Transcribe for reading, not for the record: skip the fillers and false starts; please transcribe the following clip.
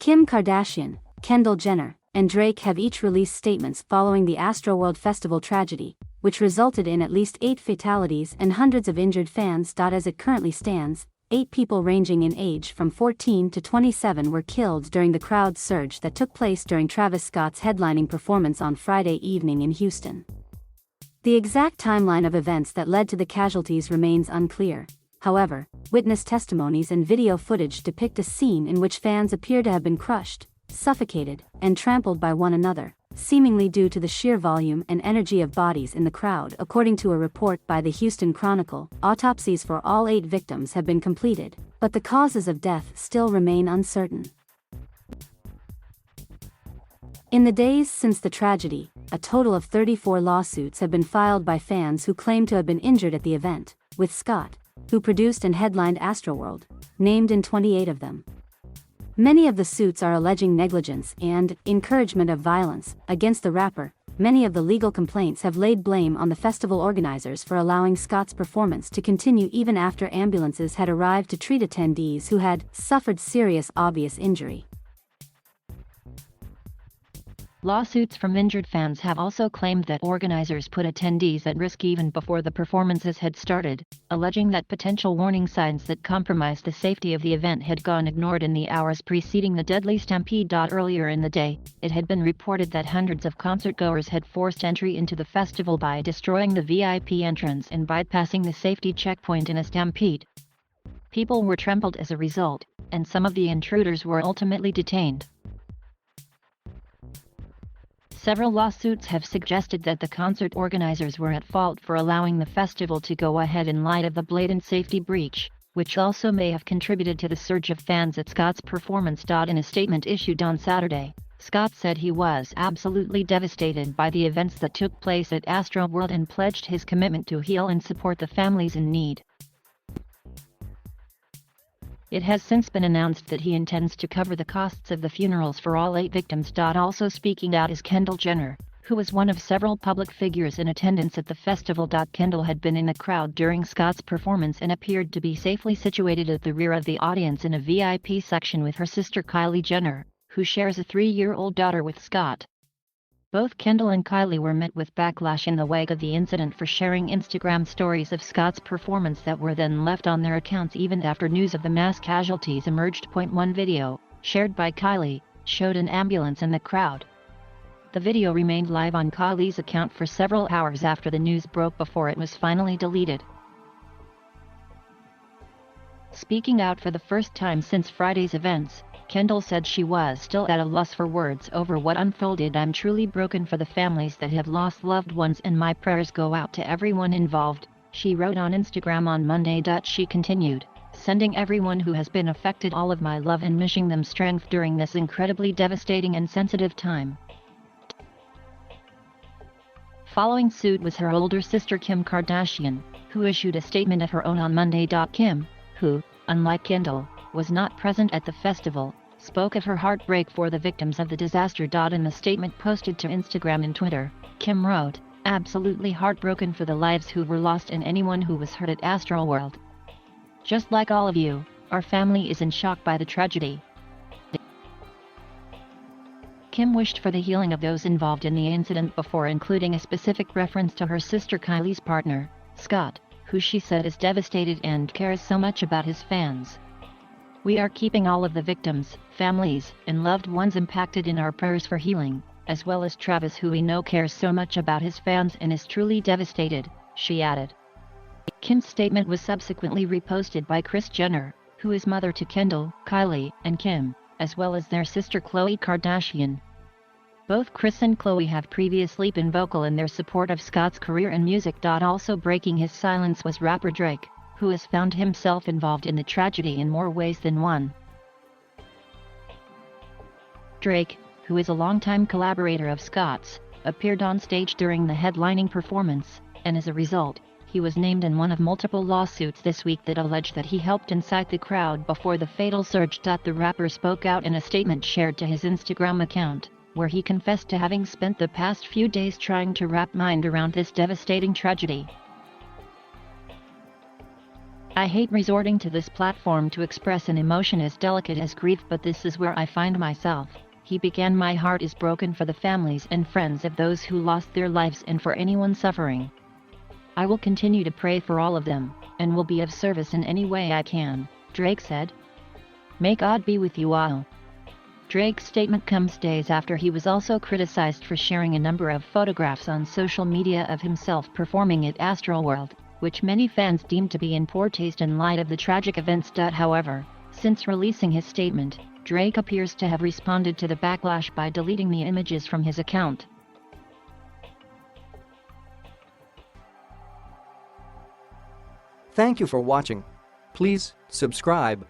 Kim Kardashian, Kendall Jenner, and Drake have each released statements following the Astroworld Festival tragedy, which resulted in at least 8 fatalities and hundreds of injured fans. As it currently stands, 8 people ranging in age from 14 to 27 were killed during the crowd surge that took place during Travis Scott's headlining performance on Friday evening in Houston. The exact timeline of events that led to the casualties remains unclear. However, witness testimonies and video footage depict a scene in which fans appear to have been crushed, suffocated, and trampled by one another, seemingly due to the sheer volume and energy of bodies in the crowd. According to a report by the Houston Chronicle, autopsies for all 8 victims have been completed, but the causes of death still remain uncertain. In the days since the tragedy, a total of 34 lawsuits have been filed by fans who claim to have been injured at the event, with Scott, who produced and headlined Astroworld, named in 28 of them. Many of the suits are alleging negligence and encouragement of violence against the rapper. Many of the legal complaints have laid blame on the festival organizers for allowing Scott's performance to continue even after ambulances had arrived to treat attendees who had suffered serious obvious injury. Lawsuits from injured fans have also claimed that organizers put attendees at risk even before the performances had started, alleging that potential warning signs that compromised the safety of the event had gone ignored in the hours preceding the deadly stampede. Earlier in the day, it had been reported that hundreds of concertgoers had forced entry into the festival by destroying the VIP entrance and bypassing the safety checkpoint in a stampede. People were trampled as a result, and some of the intruders were ultimately detained. Several lawsuits have suggested that the concert organizers were at fault for allowing the festival to go ahead in light of the blatant safety breach, which also may have contributed to the surge of fans at Scott's performance. In a statement issued on Saturday, Scott said he was absolutely devastated by the events that took place at Astroworld and pledged his commitment to heal and support the families in need. It has since been announced that he intends to cover the costs of the funerals for all 8 victims. Also speaking out is Kendall Jenner, who was one of several public figures in attendance at the festival. Kendall had been in the crowd during Scott's performance and appeared to be safely situated at the rear of the audience in a VIP section with her sister Kylie Jenner, who shares a 3-year-old daughter with Scott. Both Kendall and Kylie were met with backlash in the wake of the incident for sharing Instagram stories of Scott's performance that were then left on their accounts even after news of the mass casualties emerged. One video, shared by Kylie, showed an ambulance in the crowd. The video remained live on Kylie's account for several hours after the news broke before it was finally deleted. Speaking out for the first time since Friday's events, Kendall said she was still at a loss for words over what unfolded. "I'm truly broken for the families that have lost loved ones and my prayers go out to everyone involved," she wrote on Instagram on Monday. She continued, "Sending everyone who has been affected all of my love and wishing them strength during this incredibly devastating and sensitive time." Following suit was her older sister Kim Kardashian, who issued a statement of her own on Monday. Kim, who, unlike Kendall, was not present at the festival, spoke of her heartbreak for the victims of the disaster. In the statement posted to Instagram and Twitter, Kim wrote, "Absolutely heartbroken for the lives who were lost and anyone who was hurt at Astroworld. Just like all of you, our family is in shock by the tragedy." Kim wished for the healing of those involved in the incident before including a specific reference to her sister Kylie's partner, Scott, who she said is devastated and cares so much about his fans. "We are keeping all of the victims, families, and loved ones impacted in our prayers for healing, as well as Travis, who we know cares so much about his fans and is truly devastated," she added. Kim's statement was subsequently reposted by Kris Jenner, who is mother to Kendall, Kylie, and Kim, as well as their sister Khloe Kardashian. Both Kris and Khloe have previously been vocal in their support of Scott's career and music. Also breaking his silence was rapper Drake, who has found himself involved in the tragedy in more ways than one. Drake, who is a longtime collaborator of Scott's, appeared on stage during the headlining performance, and as a result, he was named in one of multiple lawsuits this week that allege that he helped incite the crowd before the fatal surge. The rapper spoke out in a statement shared to his Instagram account, where he confessed to having spent the past few days trying to wrap mind around this devastating tragedy. I hate resorting to this platform to express an emotion as delicate as grief, but this is where I find myself. He began, "My heart is broken for the families and friends of those who lost their lives and for anyone suffering. I will continue to pray for all of them, and will be of service in any way I can," Drake said. May God be with you all. Drake's statement comes days after he was also criticized for sharing a number of photographs on social media of himself performing at Astroworld, which many fans deemed to be in poor taste in light of the tragic events. However, since releasing his statement, Drake appears to have responded to the backlash by deleting the images from his account. Thank you for watching. Please subscribe.